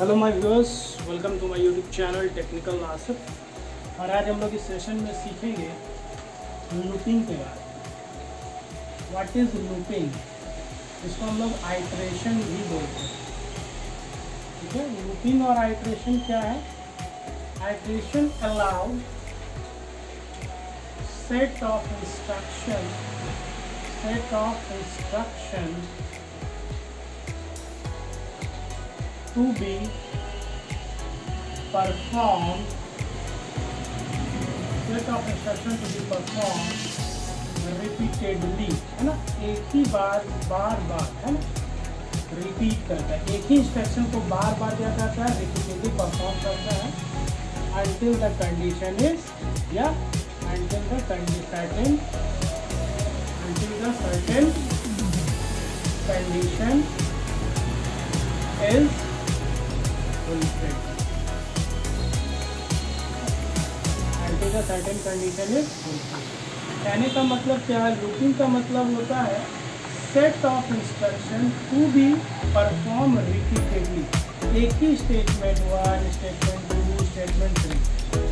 Hello my viewers, welcome to my YouTube channel technical Asif. और आज हम लोग इस सेशन में सीखेंगे लूपिंग के बारे में। What is looping? इसको हम लोग आइट्रेशन भी बोलते हैं। ठीक है, लूपिंग और आइट्रेशन क्या है? Iteration allow set of instruction to be performed, set of instruction to be performed repeatedly, है ना। एक ही बार है ना, रिपीट करता है। एक ही इंस्ट्रक्शन को बार बार दिया जाता है, रिपीटेडली परफॉर्म करता है until the condition is until the certain condition is fulfilled. Until the certain condition is fulfilled. कहने का मतलब क्या है? लूपिंग का मतलब होता है set of instruction to be perform repeatedly. एक ही स्टेटमेंट 1, स्टेटमेंट 2, स्टेटमेंट 3।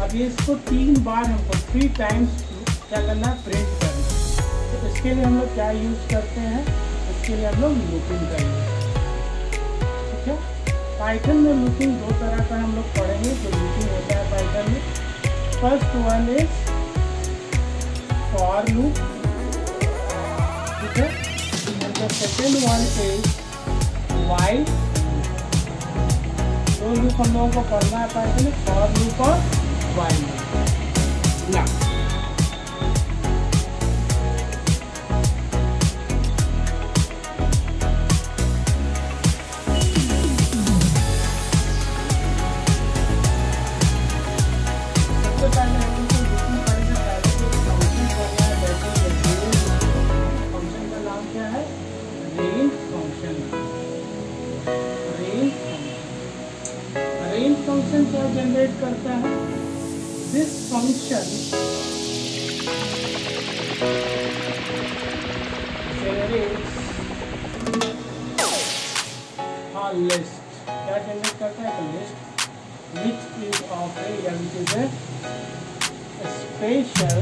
अब ये इसको 3 बार हमको 3 टाइम्स क्या करना है? प्रिंट करना है। तो इसके लिए हम लोग क्या यूज करते हैं? इसके लिए हम लोग लूपिंग का यूज। ठीक है, पाइथन में लूपिंग 2 तरह का हम लोग पढ़ेंगे। जो लूपिंग होता है पाइथन में, first one is for loop. ठीक है, and the second one is while. दो लूप हम लोगों को पढ़ना है पाइथन में, फॉर लूप और व्हाइल लूप। ना फंक्शन क्या जनरेट करता है? This function generates a list. क्या जनरेट करता है? List which is of which is a special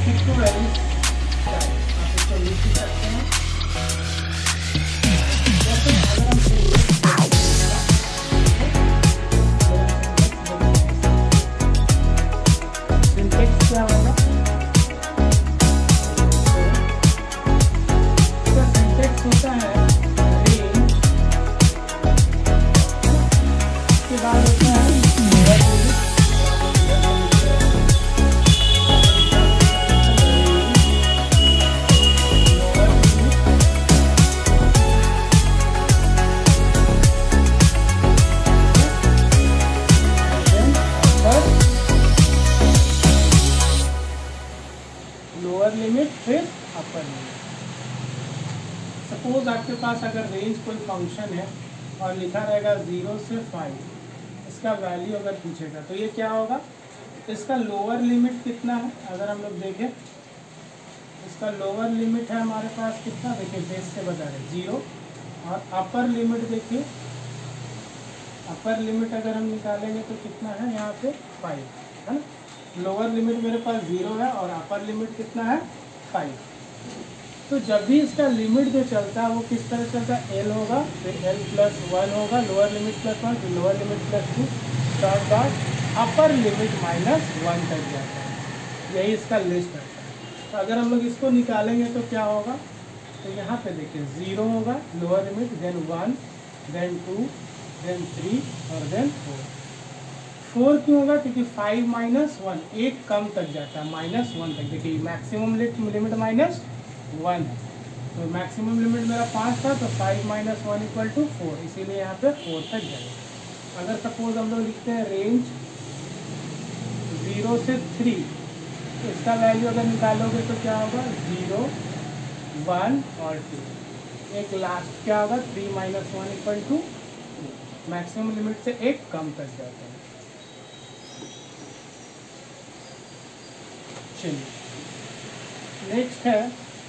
sequence type. आप इसको लिख सकते हैं। जैसे अगर हम क्या होगा? इसका सिंटैक्स होता है रेंज, उसके बाद होता है लोअर लिमिट, फिर अपर लिमिट। सपोज आपके पास अगर रेंज कोई फंक्शन है और लिखा रहेगा 0 से 5, इसका वैल्यू अगर पूछेगा तो ये क्या होगा? इसका लोअर लिमिट कितना है? अगर हम लोग देखें, इसका लोअर लिमिट है हमारे पास कितना? देखिए बेस से बता रहे 0। और अपर लिमिट देखिए, अपर लिमिट अगर हम निकालेंगे तो कितना है? यहाँ पे 5 है ना। लोअर लिमिट मेरे पास 0 है और अपर लिमिट कितना है? 5। तो जब भी इसका लिमिट जो चलता है वो किस तरह चलता है? L होगा, फिर L+1 होगा, लोअर लिमिट +1, फिर lower limit +2, dot dot upper limit -1 तक जाता है। यही इसका लिस्ट है। तो अगर हम लोग इसको निकालेंगे तो क्या होगा? तो यहाँ पे देखिए 0 होगा lower limit, then 1, then 2, then 3 और देन 4। 4 क्यों होगा? क्योंकि 5 - 1 एक कम तक जाता है, -1 तक। देखिए मैक्सिमम लिमिट -1 है, तो मैक्सिमम लिमिट मेरा 5 था, तो 5 - 1 = 4, इसीलिए यहाँ पे 4 तक जाएगा। अगर सपोज हम लोग लिखते हैं रेंज 0 से 3, तो इसका वैल्यू अगर निकालोगे तो क्या होगा? 0, 1 और 2। एक लास्ट क्या होगा? 3 - 1 = 2। मैक्सिमम लिमिट से एक कम तक जाता है। चलिए नेक्स्ट है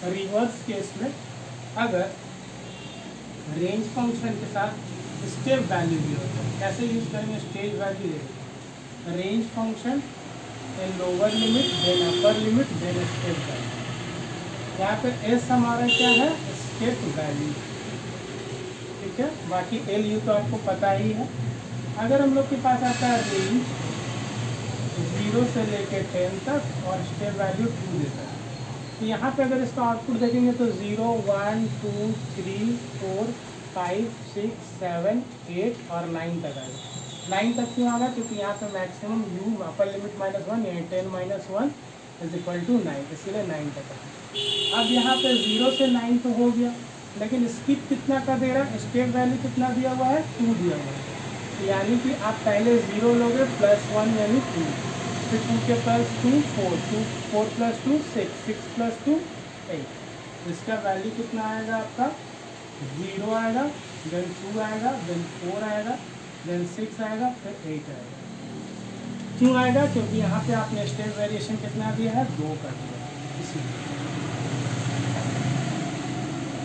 रिवर्स केस में। अगर रेंज फंक्शन के साथ स्टेप वैल्यू भी होता है। कैसे यूज करेंगे step value? Range function, then lower limit, then upper limit, then step value. यहाँ पे एस हमारा क्या है? स्टेप वैल्यू, ठीक है। बाकी एल यू तो आपको पता ही है। अगर हम लोग के पास आता है रेंज 0 से लेके 10 तक और स्टेप वैल्यू 2 देता है, तो यहाँ पे अगर इसका आउटपुट देखेंगे तो 0, 1, 2, 3, 4, 5, 6, 7, 8 और 9 तक आएगा। 9 तक क्यों आएगा? क्योंकि यहाँ पे मैक्सिमम यू अपर लिमिट -1 यानी 10 - 1 = 9, इसीलिए 9 तक आएगा। अब यहाँ पे 0 से 9 तो हो गया, लेकिन स्किप कितना का दे रहा है? स्टेप वैल्यू कितना दिया हुआ है? 2 दिया हुआ है। तो यानी कि आप पहले 0 लोगे +1 यानी 2, फिर 2 के +2 4, 4 + 2 6, 6 + 2 8। इसका वैल्यू कितना आएगा आपका? 0 आएगा, देन 2 आएगा, देन 4 आएगा, देन 6 आएगा, फिर 8 आएगा। क्यों आएगा? क्योंकि यहाँ पे आपने स्टेप वेरिएशन कितना दिया है? 2 कर दिया, इसीलिए,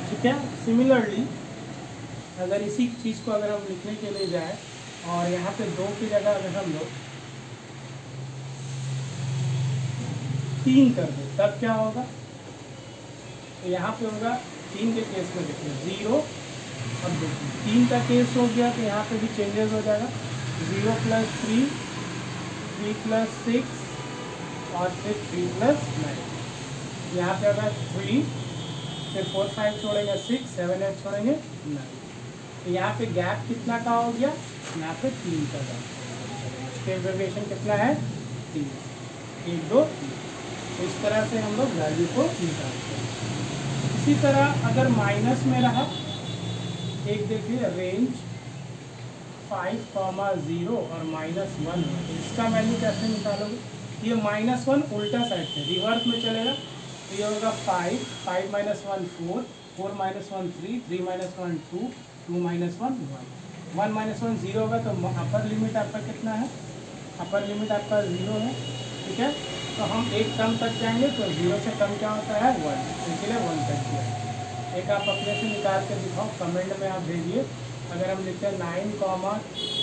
ठीक है। सिमिलरली अगर इसी चीज़ को अगर हम लिखने के लिए जाए और यहाँ पे 2 की जगह अगर हम लोग 3 कर दें, तब क्या होगा? तो यहाँ पे होगा 3 के केस में देखिए 0 और 2, 3 का केस हो गया तो यहाँ पे भी चेंजेस हो जाएगा। 0 + 3, 3 + 6 और फिर 3 + 9। यहाँ पे अगर 3, फिर 4, 5 छोड़ेंगे 6, 7, 8 छोड़ेंगे 9। तो यहाँ पे गैप कितना का हो गया? यहाँ पे 3 का गैप। स्टेप वेरिएशन कितना है? 3, 1, 2, 3। तो इस तरह से हम लोग वैल्यू को निकालते हैं। इसी तरह अगर माइनस में रहा, एक देखिए रेंज 5, 0 और -1 है, तो इसका वैल्यू कैसे निकालोगे? ये -1 उल्टा साइड से रिवर्स में चलेगा, तो ये होगा 5, 5 - 1 4, 4 - 1 3, 3 - 1 2, 2 - 1 1, 1 - 1 0 होगा। तो अपर लिमिट आपका कितना है? अपर लिमिट आपका 0 है, ठीक है। तो हम एक कम तक जाएंगे तो 0 से कम क्या होता है? 1, इसलिए 1 तक किया। एक आप अपने से निकाल के दिखाओ, कमेंट में आप भेजिए। अगर हम लिखते हैं 9,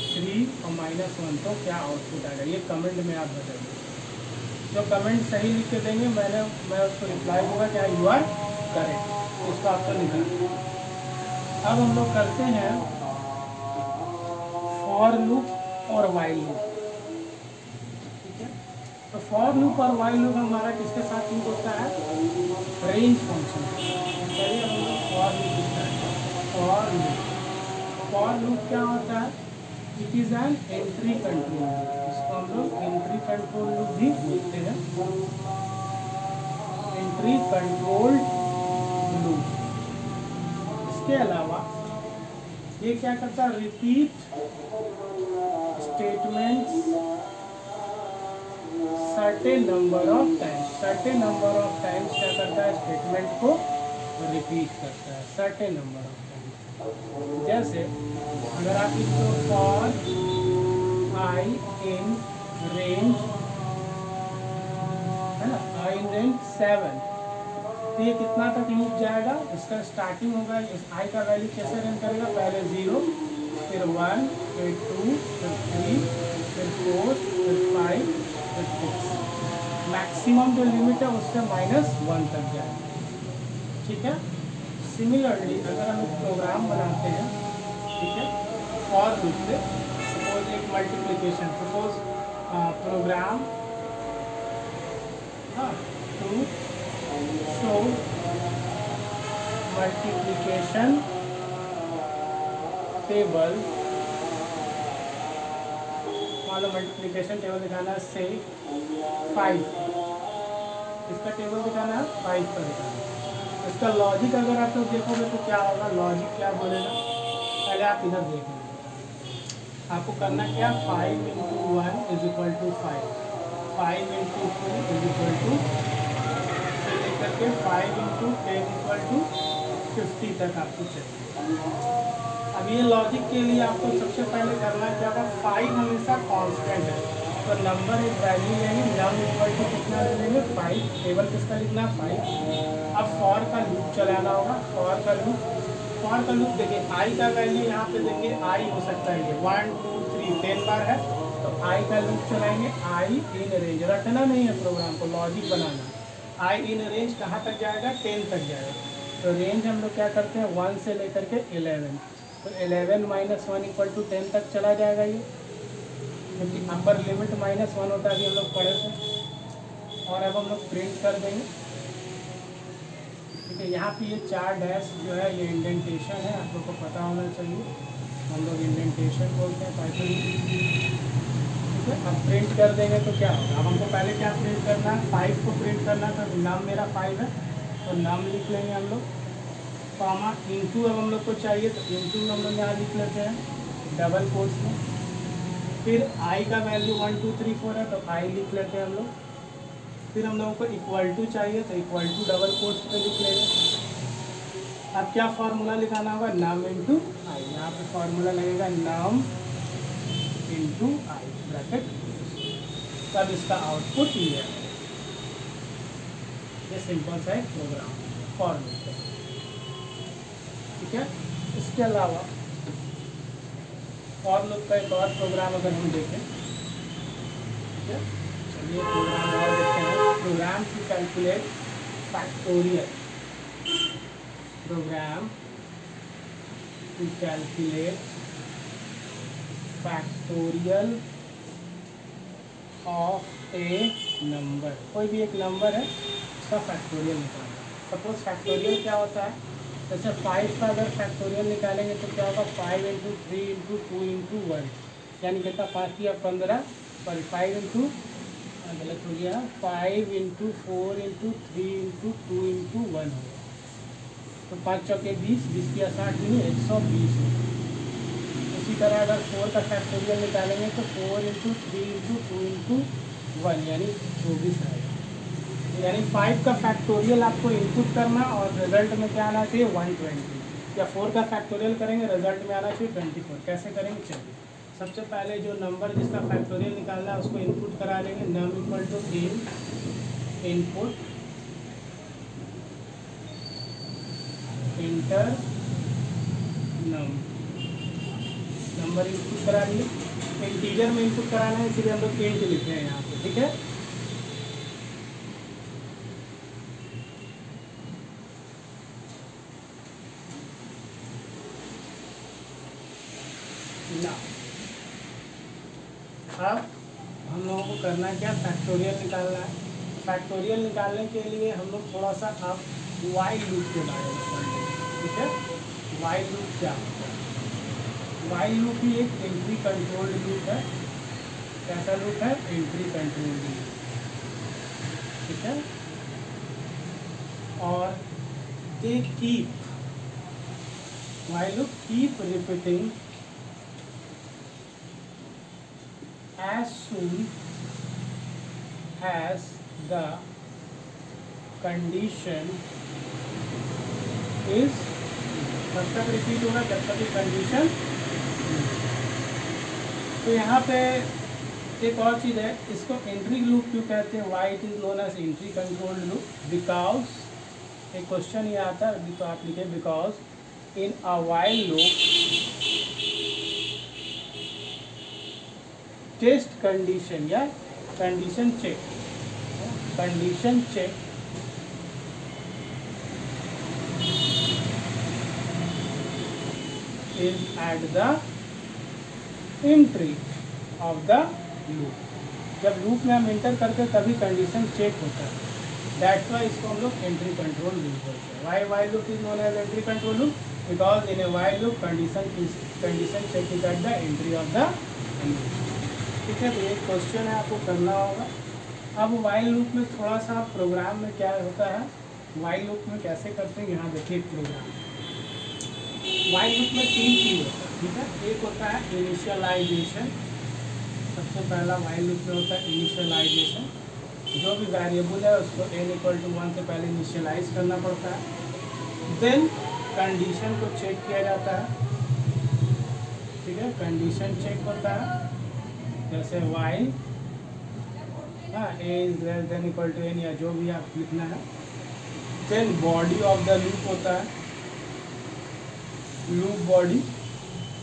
3 और -1 तो क्या आउटपुट आएगा? ये कमेंट में आप बताइए। जो कमेंट सही लिख के देंगे मैं उसको रिप्लाई होगा क्या यू आर करेक्ट, उसको आपको निकालना। अब हम लोग करते हैं फॉर लूप और वाइल लूप, ठीक है। तो फॉर लूप और वाइल लूप हमारा किसके साथ यूज होता है? Range function. चलिए हम लोग फॉर लूप लिखते हैं। फॉर लूप क्या होता है? It is an entry control loop. इसको हम लोग एंट्री कंट्रोल लूप भी बोलते हैं, एंट्री कंट्रोल लूप। इसके अलावा ये क्या करता है? Repeat statements certain number of times. Certain number of times क्या करता है? स्टेटमेंट को रिपीट करता है सर्टेन नंबर ऑफ टाइम्स। जैसे अगर आप इसको फॉर आई इन रेंज, है ना, आई इन रेंज 7, तो ये कितना तक लूप जाएगा? इसका स्टार्टिंग होगा, इस आई का वैल्यू कैसे रन करेगा? पहले 0, फिर 1, फिर 2, फिर 3, फिर 4, फिर 5, फिर 6। मैक्सिमम जो लिमिट है उससे -1 तक जाएगा, ठीक है। सिमिलरली अगर हम एक प्रोग्राम बनाते हैं, ठीक है, फॉर लूप से, सपोज एक multiplication, suppose program to show multiplication table, मान लो मल्टीप्लिकेशन टेबल दिखाना है से 5, इसका टेबल दिखाना है 5 का दिखाना है। इसका लॉजिक अगर आप लोग देखोगे तो क्या होगा? लॉजिक क्या बोलेगा? पहले आप इधर देख लीजिए, आपको करना क्या? 5 × 1 = 5, 5 × 2 = से लेकर के 5 × 10 = 50 तक आपको चाहिए। अब ये लॉजिक के लिए आपको सबसे पहले करना क्या होगा? 5 हमेशा कांस्टेंट है, तो नंबर एक वैल्यू लेंगे, नम = कितना ले लेंगे? 5। टेबल किसका लिखना है? 5। अब फॉर का लूप चलाना होगा। फॉर का लूप फॉर का लूप देखिए आई का वैल्यू यहाँ पे देखिए आई हो सकता है ये 1 2 3 10 बार है, तो आई का लूप चलाएंगे आई इन रेंज, रटना नहीं है प्रोग्राम को, logic banana. I in range कहाँ तक जाएगा 10 तक जाएगा, तो रेंज हम लोग क्या करते हैं 1 से लेकर के 11, तो 11 माइनस 1 इक्वल टू 10 तक चला जाएगा ये, क्योंकि अपर लिमिट माइनस 1 होता है, अभी हम लोग पढ़े थे। और अब हम लोग प्रिंट कर देंगे, ठीक है। यहाँ पे ये 4 डैश जो है ये इंडेंटेशन है, आप लोग को पता होना चाहिए, हम लोग इंडेंटेशन बोलते हैं पाइथन में, ठीक है। अब प्रिंट कर देंगे तो क्या होगा, अब हमको पहले क्या प्रिंट करना है 5 को प्रिंट करना है, तो नाम मेरा 5 है तो नाम लिख लेंगे हम लोग, कॉमा इंटू अब हम लोग को चाहिए तो इंटू हम लोग यहाँ लिख लेते हैं डबल कोट्स में, फिर आई का वैल्यू 1 2 3 4 है तो आई लिख लेते हैं हम लोग, फिर हम लोगों को इक्वल टू चाहिए तो इक्वल टू डबल कोट्स पे लिख लेंगे। अब क्या फार्मूला लिखाना होगा, नम इंटू आई, यहाँ पे फार्मूला लगेगा नम इंटू आई ब्रैकेट, तब इसका आउटपुट ये है। ये सिंपल सा एक प्रोग्राम फॉर लूप है, ठीक है। इसके अलावा फॉर लूप का एक और प्रोग्राम अगर हम देखें, ठीक है, चलिए प्रोग्राम और देखते हैं। Program to calculate factorial, program to calculate factorial of a number, कोई भी एक नंबर है उसका फैक्टोरियल निकालना। सपोज फैक्टोरियल क्या होता है, जैसे 5 का अगर फैक्टोरियल निकालेंगे तो क्या होगा 5 इंटू 3 इंटू 2 इंटू 1, यानी कितना 5 या 15, सॉरी 5 इंटू गलत हो गया, 5 इंटू 4 इंटू 3 इंटू 2 इंटू 1 हो गया, तो 5 चौके 20, 20 की 60 नहीं 120 हो। इसी तरह अगर 4 का फैक्टोरियल निकालेंगे तो 4 इंटू 3 इंटू 2 इंटू 1 यानी 24 आएगा। यानी 5 का फैक्टोरियल आपको इनपुट करना और रिजल्ट में क्या आना चाहिए 120, या 4 का फैक्टोरियल करेंगे रिजल्ट में आना चाहिए 24। कैसे करेंगे, चलिए सबसे पहले जो नंबर जिसका फैक्टोरियल निकालना है उसको इनपुट करा लेंगे, num equal to input enter num, number input करा लिए, इंटीजर में इनपुट कराना है इसलिए हम लोग इंट लिख रहे हैं यहाँ पे, ठीक है। ना अब हम लोगों को करना है क्या, फैक्टोरियल निकालना है। फैक्टोरियल निकालने के लिए हम लोग थोड़ा सा अब वाइल लूप के बारे में पढ़ेंगे, ठीक है। वाइल लूप क्या होता है, वाइल लूप ही एक एंट्री कंट्रोल्ड लूप है। कैसा लूप है, एंट्री कंट्रोल्ड लूप, ठीक है। और they keep, while loop keep repeating as soon as the condition is, कब तक रिपीट होगा जब तक कि कंडीशन। तो यहाँ पे एक और चीज़ है, इसको एंट्री लूप क्यों कहते हैं, why it is known as entry controlled loop, because एक क्वेश्चन ये आता है अभी तो आप लिखे, because in a while loop test condition या condition check is at the entry of the loop। जब लूप में हम एंटर करते हैं तभी कंडीशन चेक होता है, दैट्स वाई इसको हम लोग एंट्री कंट्रोल लूप बोलते हैं। Why while loop is known as entry control loop because in a while loop condition check is at the entry of the loop, ठीक है। तो एक क्वेश्चन है आपको करना होगा। अब वाइल लूप में थोड़ा सा प्रोग्राम में क्या होता है, वाइल लूप में कैसे करते हैं, यहाँ देखिए प्रोग्राम। वाइल लूप में 3 चीज़ होता है, ठीक है। एक होता है इनिशियलाइजेशन, सबसे पहला वाइल लूप में होता है इनिशियलाइजेशन, जो भी वेरिएबल है उसको n इक्वल टू 1 से पहले इनिशियलाइज करना पड़ता है। देन कंडीशन को चेक किया जाता है, ठीक है, कंडीशन चेक होता है, जैसे while a is less than equal to N या जो भी आप लिखना है। Then body of the loop होता है, लूप बॉडी,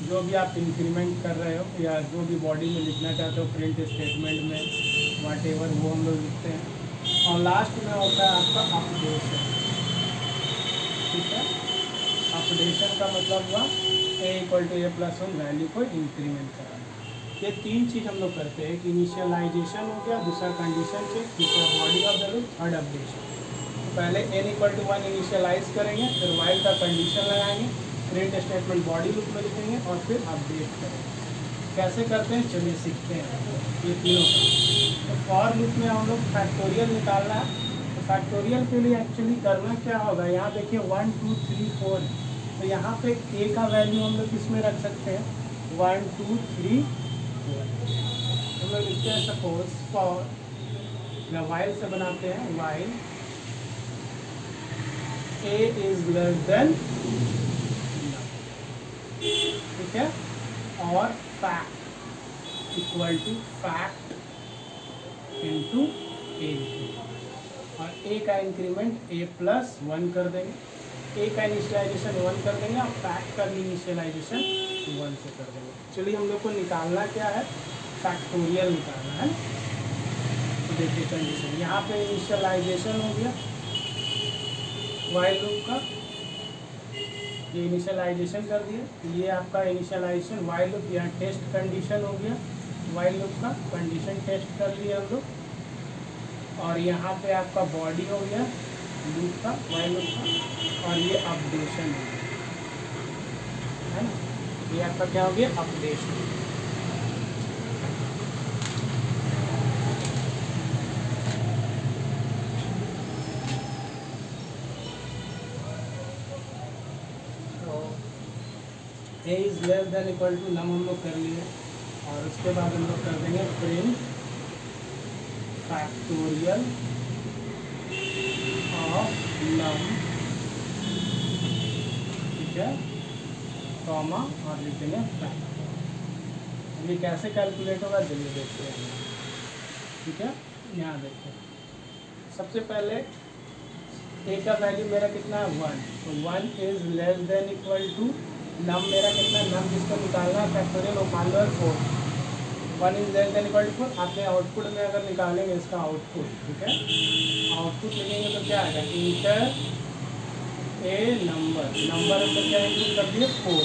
जो भी आप इंक्रीमेंट कर रहे हो या जो भी बॉडी में लिखना चाहते हो प्रिंट स्टेटमेंट में वाट एवर, वो हम लोग लिखते हैं। और लास्ट में होता है आपका अपडेशन। ठीक है, अपडेशन का मतलब हुआ a=a+1 वैल्यू को इंक्रीमेंट कराना। ये तीन चीज़ हम लोग करते हैं कि इनिशियलाइजेशन हो गया, दूसरा कंडीशन चेक, तीसरा body of the loop, third updation. तो पहले n=1 इनिशियलाइज करेंगे, फिर वाइल का कंडीशन लगाएंगे, प्रिंट स्टेटमेंट बॉडी लूप में लिखेंगे और फिर अपडेट करेंगे। कैसे करते हैं चलिए सीखते हैं ये तीनों का। तो फॉर लूप में हम लोग फैक्टोरियल निकालना है। तो फैक्टोरियल के लिए एक्चुअली करना क्या होगा, यहाँ देखिए 1 2 3 4, तो यहाँ पे a का वैल्यू हम लोग किसमें रख सकते हैं, 1 2 3 4। हम लोग लिखते हैं सपोज फॉर, या वाइल से बनाते हैं, while a is less than, ठीक है, और fact equal to fact into a, और a का इंक्रीमेंट a+1 कर देंगे, a का इनिशियलाइजेशन 1 कर देंगे और फैक्ट का भी इनिशियलाइजेशन 1 से कर देंगे। चलिए हम लोग को निकालना क्या है, फैक्टोरियल निकालना है। तो देखिए कंडीशन, यहाँ पे इनिशियलाइजेशन हो गया वाइल लूप का, ये इनिशियलाइजेशन कर दिया, ये आपका इनिशियलाइजेशन वाइल लूप, यहाँ टेस्ट कंडीशन हो गया वाइल लूप का, कंडीशन टेस्ट कर लिया हम लोग, और यहाँ पे आपका बॉडी हो गया लूप का, वाइल लूप का, और ये अपडेशन हो गया, है ना, ये आपका क्या हो गया, updation. a is less than equal to num हम लोग कर लिए, और उसके बाद हम लोग कर देंगे प्रिंट फैक्टोरियल ऑफ नम, ठीक है, कॉमा, और लिख देंगे फैक्ट। ये कैसे कैलकुलेट होगा चलिए देखते हैं, ठीक है। यहाँ देखते हैं, सबसे पहले a का वैल्यू मेरा कितना है 1, तो 1 is less than equal to num मेरा कितना, नम जिसको निकालना फैक्टोरियल वो मान लो 4, 1 is less than equal to 4। आपने आउटपुट में अगर निकालेंगे इसका आउटपुट, ठीक है, आउटपुट लिखेंगे तो क्या आएगा, इंटर ए नंबर, नंबर अंदर क्या इंक्लूड कर दिए 4,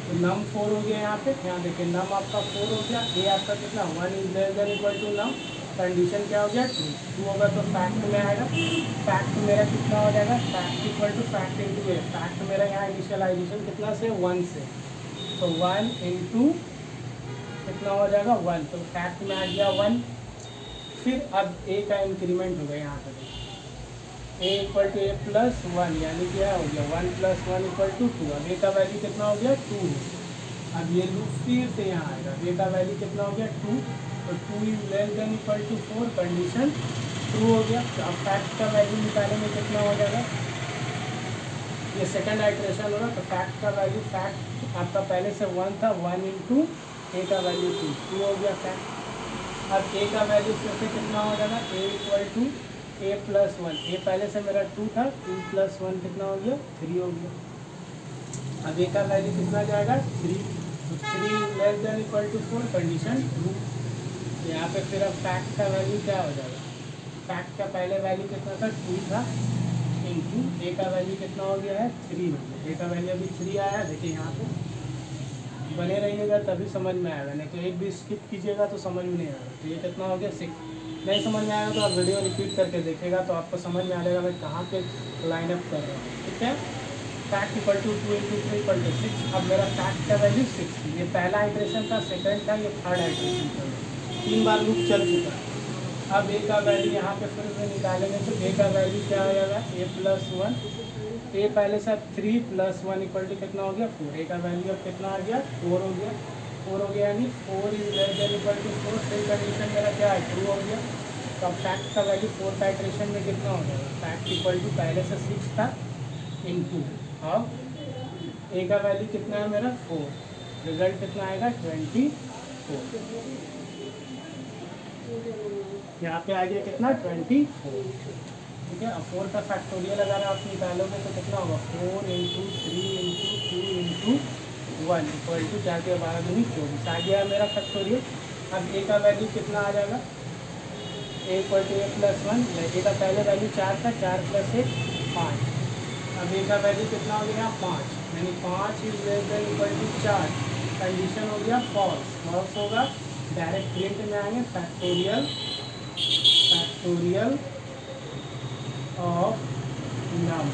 तो नम 4 हो गया यहाँ पे, यहाँ देखिए नम आपका 4 हो गया, ए आपका कितना 1 is less than equal to num, condition क्या हो गया 2 होगा, तो फैक्ट में आएगा, फैक्ट मेरा कितना हो जाएगा, fact equal to fact into a, fact मेरा यहाँ इनिशियलाइजेशन कितना से 1 से, तो 1 इंटू कितना हो जाएगा 1, तो फैक्ट में आ गया 1। फिर अब ए का इंक्रीमेंट हो गया यहाँ पे, a इक्वल टू a+1, यानी क्या हो गया 1 + 1 = 2। अब a का वैल्यू कितना हो गया 2। अब ये लूप फिर से यहाँ आएगा, a का वैल्यू कितना हो गया 2, तो 2 is less than equal to 4, condition true हो गया। तो अब फैक्ट का वैल्यू निकालेंगे कितना हो जाएगा, ये सेकंड आइटरेशन होगा, तो फैक्ट का वैल्यू, फैक्ट आपका पहले से 1 था, 1 इंटू ए का वैल्यू 2 हो गया फैक्ट। अब ए का वैल्यू फिर से कितना हो जाएगा, a इक्वल टू a+1, ए पहले से मेरा 2 था, 2 + 1 कितना हो गया 3 हो गया। अब ए का वैल्यू कितना जाएगा 3, तो 3 less than equal to 4, condition true. यहाँ पे फिर अब फैक्ट का वैल्यू क्या हो जाएगा, फैक्ट का पहले वैल्यू कितना था 2 था, इंटू ए का वैल्यू कितना हो गया है 3 हो गया। ए का वैल्यू अभी 3 आया, देखिए यहाँ पे बने रहिएगा तभी समझ में आएगा, नहीं तो एक भी स्किप कीजिएगा तो समझ में नहीं आएगा। तो ये कितना हो गया 6, नहीं समझ में आएगा तो आप वीडियो रिपीट करके देखिएगा तो आपको समझ में आ जाएगा मैं कहाँ पे लाइन अप कर रहा हूँ, ठीक है। Fact equal to 2 × 3 = 6। अब मेरा फैक्ट का वैल्यू 6, ये पहला आइट्रेशन था, सेकंड था, ये थर्ड आइट्रेशन था, 3 बार लूप चल चुका है। अब ए का वैल्यू यहाँ पे फिर से निकालेंगे तो ए का वैल्यू क्या हो जाएगा a+1, ए पहले से 3 + 1 = कितना हो गया 4, ए का वैल्यू अब कितना आ गया 4 हो गया, 4 हो गया, यानी 4 is less than equal to 4, फिर कंडीशन मेरा क्या है ट्रू हो गया। तो अब फैक्ट का वैल्यू 4th आइट्रेशन में कितना हो जाएगा, फैक्ट इक्वल टू पहले से 6 था इंटू, अब ए का वैल्यू कितना है मेरा 4, रिजल्ट कितना आएगा 24, यहाँ पे आ गया कितना 24। ठीक है। अब 4 का फैक्टोरियल अगर आप निकालोगे तो कितना होगा, 4 into 3 into 2 into 1 equal to 4 के 12 दूनी 24 आ गया मेरा फैक्टोरियल। अब ए का वैल्यू कितना आ जाएगा, ए इक्वल टू ए प्लस 1, ए का पहले वैल्यू 4 था, 4 प्लस 1 5। अब ए का वैल्यू कितना हो गया 5, यानी 5 is less than equal to 4, condition हो गया फॉल्स। फॉल्स होगा, डायरेक्ट प्रिंट में आएंगे फैक्टोरियल ऑफ नम,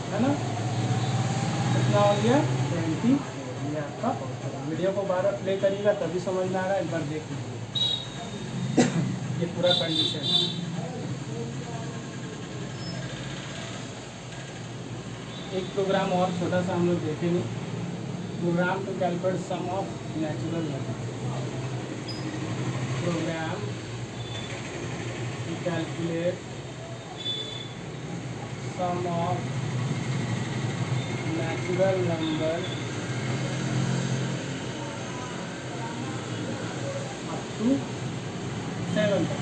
है ना, कितना हो गया 20। ये आपका वीडियो को बार बार प्ले करिएगा तभी समझ में आ रहा है, एक बार देख लीजिए। ये पूरा कंडीशन है। एक प्रोग्राम और छोटा सा हम लोग देखेंगे, program to calculate sum of natural number. Program to calculate sum of natural number up to 7 तक।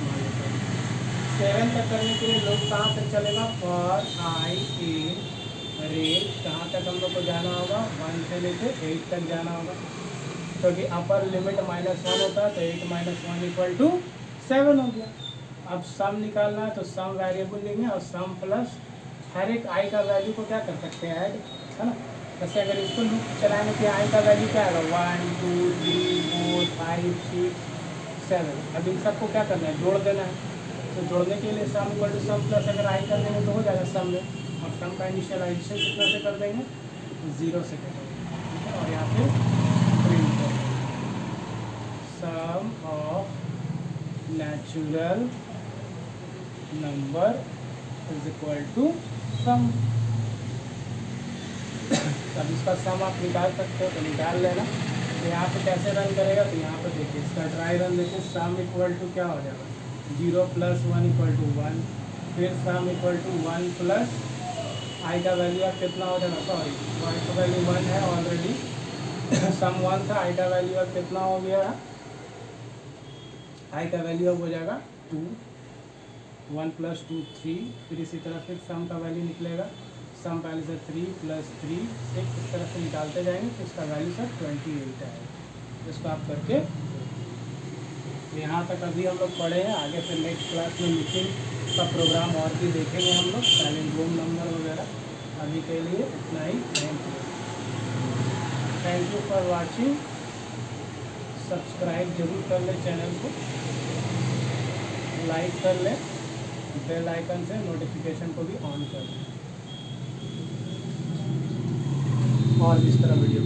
7 तक करने के लिए लोग कहाँ तक चलेगा, फॉर आई इन रेंज कहाँ तक हम लोग को जाना होगा, 1 से लेके 8 तक जाना होगा, क्योंकि अपर लिमिट -1 होता है तो 8 - 1 इक्वल टू 7 हो गया। अब सम निकालना है तो सम वेरिएबल लेंगे और सम प्लस हर एक आई का वैल्यू को क्या कर सकते हैं, ऐड, है ना। जैसे अगर इसको लूप चलाएंगे तो आई का वैल्यू क्या आएगा, 1 2 3 4 5 6 7। अब इन सबको क्या करना है, जोड़ देना है। तो जोड़ने के लिए sum equal to sum plus अगर आई कर देंगे तो हो जाएगा सम में, और सम का इनिशियलाइजेशन कितना से कर देंगे, 0 से कर देंगे। और यहाँ पे प्रिंट कर sum of natural number is equal to sum. अब इसका सम आप निकाल सकते हो तो निकाल लेना। तो यहाँ पे कैसे रन करेगा, तो यहाँ पे देखिए इसका ट्राई रन देखिए, सम इक्वल टू क्या हो जाएगा, 0 + 1 इक्वल टू 1, फिर सम इक्वल टू 1 प्लस आई का वैल्यू अब कितना हो जाएगा, सॉरी आई का वैल्यू 1 है ऑलरेडी, सम 1 था, आई का वैल्यू अब कितना हो गया, आई का वैल्यू अब हो जाएगा 2, 1 + 2 3, फिर इसी तरह फिर सम का वैल्यू निकलेगा, सम पहले से 3 + 3 6, इस तरह से निकालते जाएंगे तो इसका वैल्यू सर 28 है। इसको आप करके यहाँ तक अभी हम लोग पढ़े हैं, आगे फिर नेक्स्ट क्लास में मीटिंग का प्रोग्राम और भी देखेंगे हम लोग, साइलेंट रूम नंबर वगैरह। अभी के लिए इतना ही, thank you for watching. Subscribe जरूर कर ले चैनल को, लाइक कर ले, बेल आइकन से नोटिफिकेशन को भी ऑन कर लें, और इस तरह वीडियो